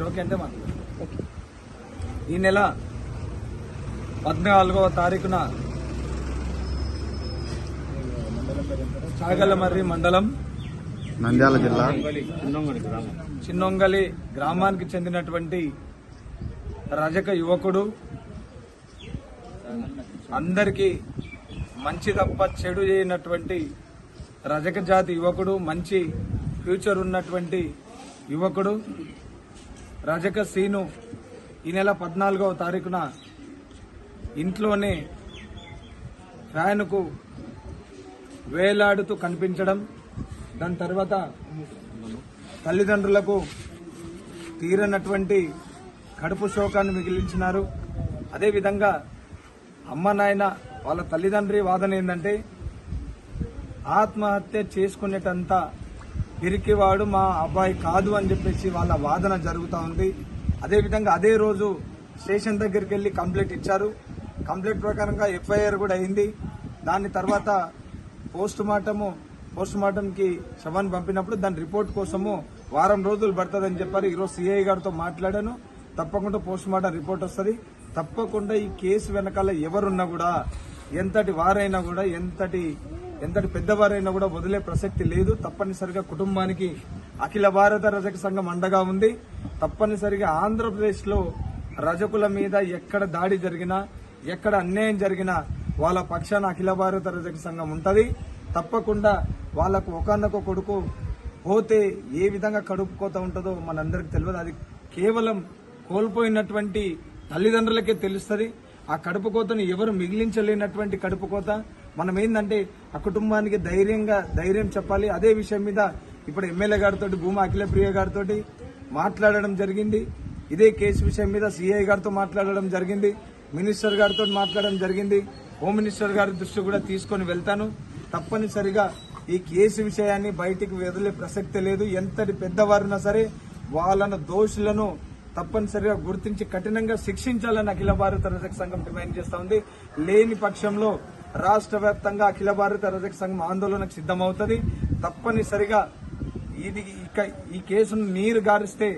మీరు ఓకే అంటే ఈ నెల 14వ తారీఖున చాగలమర్రి మండలం నంద్యాల జిల్లా చిన్నొంగలి గ్రామానికి చెందినటువంటి రజక యువకుడు అందరికీ మంచి తప్ప చెడు చేయనటువంటి రజక జాతి యువకుడు, మంచి ఫ్యూచర్ ఉన్నటువంటి యువకుడు రజక సీను ఈ నెల 14వ తారీఖున ఇంట్లోనే ఫ్యాన్కు వేలాడుతూ కనిపించడం, దాని తర్వాత తల్లిదండ్రులకు తీరనటువంటి కడుపు శోకాన్ని మిగిలించినారు. అదేవిధంగా అమ్మ నాయన వాళ్ళ తల్లిదండ్రి వాదన ఏంటంటే ఆత్మహత్య చేసుకునేటంత పిరికివాడు మా అబ్బాయి కాదు అని చెప్పేసి వాళ్ళ వాదన జరుగుతూ ఉంది. అదేవిధంగా అదే రోజు స్టేషన్ దగ్గరికి వెళ్లి కంప్లైంట్ ఇచ్చారు. కంప్లైంట్ ప్రకారంగా ఎఫ్ఐఆర్ కూడా అయింది. దాని తర్వాత పోస్టుమార్టంకి శవాన్ని పంపినప్పుడు దాని రిపోర్ట్ కోసము వారం రోజులు పడుతుందని చెప్పారు. ఈరోజు సిఐ గారితో మాట్లాడాను. తప్పకుండా పోస్టుమార్టం రిపోర్ట్ వస్తుంది. తప్పకుండా ఈ కేసు వెనకాల ఎవరున్నా కూడా, ఎంతటి వారైనా కూడా, ఎంతటి పెద్దవారైనా కూడా వదిలే ప్రసక్తి లేదు. తప్పనిసరిగా కుటుంబానికి అఖిల భారత రజక సంఘం అండగా ఉంది. తప్పనిసరిగా ఆంధ్రప్రదేశ్లో రజకుల మీద ఎక్కడ దాడి జరిగినా, ఎక్కడ అన్యాయం జరిగినా వాళ్ళ పక్షాన అఖిల భారత రజక సంఘం ఉంటుంది. తప్పకుండా వాళ్ళకు ఒకనొక కొడుకు పోతే ఏ విధంగా కడుపు కోత ఉంటుందో మనందరికి తెలియదు. అది కేవలం కోల్పోయినటువంటి తల్లిదండ్రులకే తెలుస్తుంది. ఆ కడుపు కోతను ఎవరు మిగిలించలేనటువంటి కడుపు కోత. మనం ఏంటంటే ఆ కుటుంబానికి ధైర్యం చెప్పాలి. అదే విషయం మీద ఇప్పుడు ఎమ్మెల్యే గారితో, భూమా అఖిలప్రియ గారితో మాట్లాడడం జరిగింది. ఇదే కేసు విషయం మీద సిఐ గారితో మాట్లాడడం జరిగింది. మినిస్టర్ గారితో మాట్లాడడం జరిగింది. హోమ్ మినిస్టర్ గారి దృష్టి కూడా తీసుకొని వెళ్తాను. తప్పనిసరిగా ఈ కేసు విషయాన్ని బయటికి వదిలే ప్రసక్తి లేదు. ఎంతటి పెద్దవారున్నా సరే వాళ్ళను దోషులను తప్పనిసరిగా గుర్తించి కఠినంగా శిక్షించాలని అఖిల భారత రజక సంఘం డిమాండ్ చేస్తా ఉంది. లేని పక్షంలో రాష్ట్ర వ్యాప్తంగా అఖిల భారత రజక సంఘం ఆందోళనకు సిద్దమవుతుంది. తప్పనిసరిగా ఈ కేసును నీరు గారిస్తే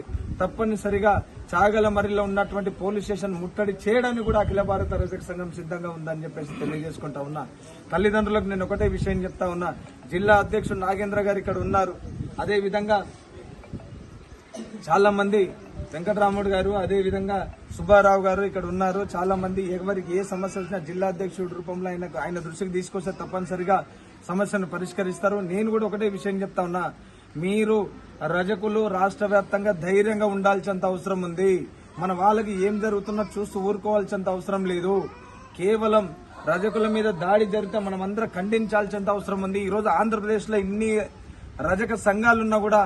తప్పనిసరిగా చాగలమర్రిలో ఉన్నటువంటి పోలీస్ స్టేషన్ ముట్టడి చేయడానికి కూడా అఖిల భారత రజక సంఘం సిద్ధంగా ఉందని చెప్పేసి తెలియజేసుకుంటా ఉన్నా. తల్లిదండ్రులకు నేను ఒకటే విషయం చెప్తా ఉన్నా. జిల్లా అధ్యక్షుడు నాగేంద్ర గారు ఇక్కడ ఉన్నారు. అదే విధంగా చాలా మంది వెంకటరాముడు గారు, అదే విధంగా సుబ్బారావు గారు ఇక్కడ ఉన్నారు. చాలా మంది ఎవరికి ఏ సమస్య వచ్చినా జిల్లా అధ్యక్షుడి రూపంలో ఆయన దృష్టికి తీసుకొస్తే తప్పనిసరిగా సమస్యను పరిష్కరిస్తారు. నేను కూడా ఒకటే విషయం చెప్తా ఉన్నా. మీరు రజకులు రాష్ట్ర వ్యాప్తంగా ధైర్యంగా ఉండాల్సినంత అవసరం ఉంది. మన వాళ్ళకి ఏం జరుగుతున్నా చూస్తూ ఊరుకోవాల్సినంత అవసరం లేదు. కేవలం రజకుల మీద దాడి జరిగితే మనం అందరం ఖండించాల్సినంత అవసరం ఉంది. ఈరోజు ఆంధ్రప్రదేశ్ లో ఇన్ని రజక సంఘాలున్నా కూడా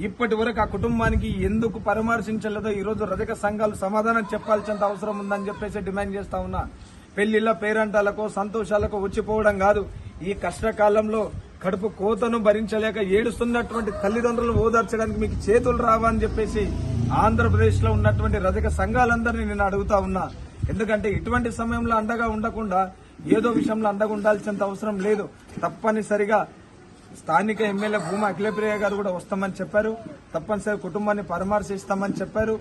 ఇప్పటి వరకు ఆ కుటుంబానికి ఎందుకు పరామర్శించలేదో ఈరోజు రజక సంఘాలు సమాధానం చెప్పాల్సినంత అవసరం ఉందని చెప్పేసి డిమాండ్ చేస్తా ఉన్నా. పెళ్లిళ్ల పేరంటాలకు సంతోషాలకు వచ్చిపోవడం కాదు, ఈ కష్టకాలంలో కడుపు కోతను భరించలేక ఏడుస్తున్నటువంటి తల్లిదండ్రులు ఓదార్చడానికి మీకు చేతులు రావా అని చెప్పేసి ఆంధ్రప్రదేశ్ లో ఉన్నటువంటి రజక సంఘాలందరినీ నేను అడుగుతా ఉన్నా. ఎందుకంటే ఇటువంటి సమయంలో అండగా ఉండకుండా ఏదో విషయంలో అండగా ఉండాల్సినంత అవసరం లేదు. తప్పనిసరిగా స్థానిక ఎమ్మెల్యే భూమా అఖిలప్రియ గారు కూడా వస్తామని చెప్పారు. తప్పనిసరి కుటుంబాన్ని పరామర్శిస్తామని చెప్పారు.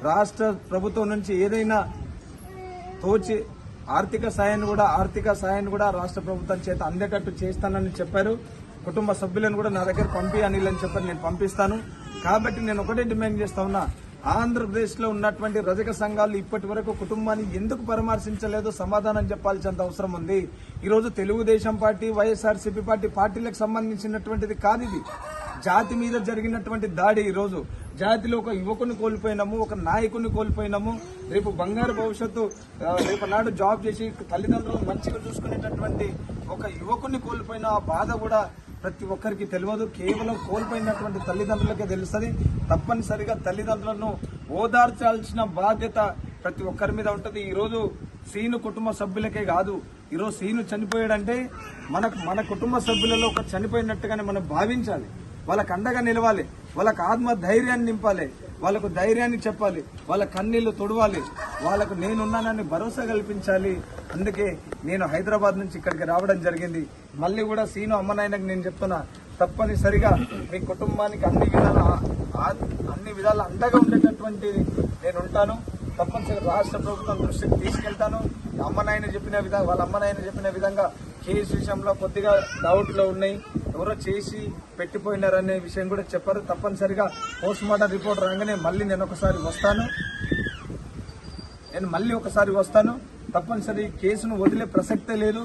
రాష్ట్ర ప్రభుత్వం నుంచి ఏదైనా తోచి ఆర్థిక సాయాన్ని కూడా రాష్ట్ర ప్రభుత్వం చేత అందేటట్టు చేస్తానని చెప్పారు. కుటుంబ సభ్యులను కూడా నా దగ్గర పంపిణీలని చెప్పారు. నేను పంపిస్తాను. కాబట్టి నేను ఒకటే డిమాండ్ చేస్తా ఉన్నా. ఆంధ్రప్రదేశ్ లో ఉన్నటువంటి రజక సంఘాలు ఇప్పటి వరకు కుటుంబాన్ని ఎందుకు పరామర్శించలేదో సమాధానం చెప్పాల్సినంత అవసరం ఉంది. ఈరోజు తెలుగుదేశం పార్టీ, వైఎస్ఆర్సీపీ పార్టీలకు సంబంధించినటువంటిది కాదు. ఇది జాతి మీద జరిగినటువంటి దాడి. ఈరోజు జాతిలో ఒక యువకుని కోల్పోయినాము, ఒక నాయకుని కోల్పోయినాము. రేపు బంగారు భవిష్యత్తు, రేపు నాడు జాబ్ చేసి తల్లిదండ్రులను మంచిగా చూసుకునేటటువంటి ఒక యువకుని కోల్పోయిన ఆ బాధ కూడా ప్రతి ఒక్కరికి తెలియదు. కేవలం కోల్పోయినటువంటి తల్లిదండ్రులకే తెలుస్తుంది. తప్పనిసరిగా తల్లిదండ్రులను ఓదార్చాల్సిన బాధ్యత ప్రతి ఒక్కరి మీద ఉంటుంది. ఈరోజు సీను కుటుంబ సభ్యులకే కాదు, ఈరోజు సీను చనిపోయాడంటే మన కుటుంబ సభ్యులలో ఒక చనిపోయినట్టుగానే మనం భావించాలి. వాళ్ళకు అండగా నిలవాలి, వాళ్ళకు ఆత్మ ధైర్యాన్ని నింపాలి, వాళ్ళకు ధైర్యాన్ని చెప్పాలి, వాళ్ళ కన్నీళ్లు తొడవాలి, వాళ్ళకు నేనున్నానని భరోసా కల్పించాలి. అందుకే నేను హైదరాబాద్ నుంచి ఇక్కడికి రావడం జరిగింది. మళ్ళీ కూడా సీను అమ్మ నాయనకు నేను చెప్తున్నా, తప్పనిసరిగా మీ కుటుంబానికి అన్ని విధాల అండగా ఉండేటటువంటి నేను ఉంటాను. తప్పనిసరిగా రాష్ట్ర ప్రభుత్వం దృష్టికి తీసుకెళ్తాను. వాళ్ళ అమ్మనాయన చెప్పిన విధంగా కేసు విషయంలో కొద్దిగా డౌట్లు ఉన్నాయి, ఎవరో చేసి పెట్టిపోయినారనే విషయం కూడా చెప్పారు. తప్పనిసరిగా పోస్ట్ మార్టం రిపోర్ట్ రాగానే మళ్ళీ నేను మళ్ళీ ఒకసారి వస్తాను. తప్పనిసరి కేసును వదిలే ప్రసక్తే లేదు.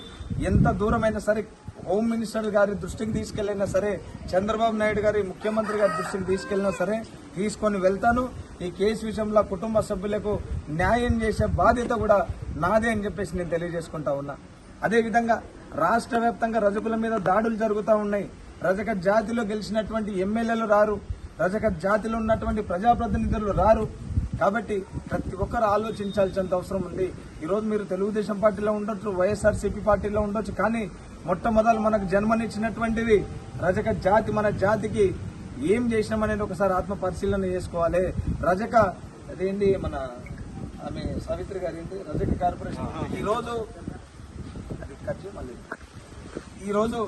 ఎంత దూరమైనా సరే హోమ్ మినిస్టర్ గారి దృష్టికి తీసుకెళ్లినా సరే, చంద్రబాబు నాయుడు గారి ముఖ్యమంత్రి గారి దృష్టికి తీసుకెళ్లినా సరే తీసుకొని వెళ్తాను. ఈ కేసు విషయంలో కుటుంబ సభ్యులకు న్యాయం చేసే బాధ్యత కూడా నాదే అని చెప్పేసి నేను తెలియజేసుకుంటా ఉన్నా. అదేవిధంగా రాష్ట్ర వ్యాప్తంగా రజకుల మీద దాడులు జరుగుతూ ఉన్నాయి. రజక జాతిలో గెలిచినటువంటి ఎమ్మెల్యేలు రారు, రజక జాతిలో ఉన్నటువంటి ప్రజాప్రతినిధులు రారు. కాబట్టి ప్రతి ఒక్కరు ఆలోచించాల్సినంత అవసరం ఉంది. ఈరోజు మీరు తెలుగుదేశం పార్టీలో ఉండొచ్చు, వైఎస్ఆర్సీపీ పార్టీలో ఉండొచ్చు, కానీ మొట్టమొదలు మనకు జన్మనిచ్చినటువంటిది రజక జాతి. మన జాతికి ఏం చేసినామనేది ఒకసారి ఆత్మ పరిశీలన చేసుకోవాలి. రజక అదేంటి ఆమె సావిత్రి గారు ఏంటి రజక కార్పొరేషన్ ఈరోజు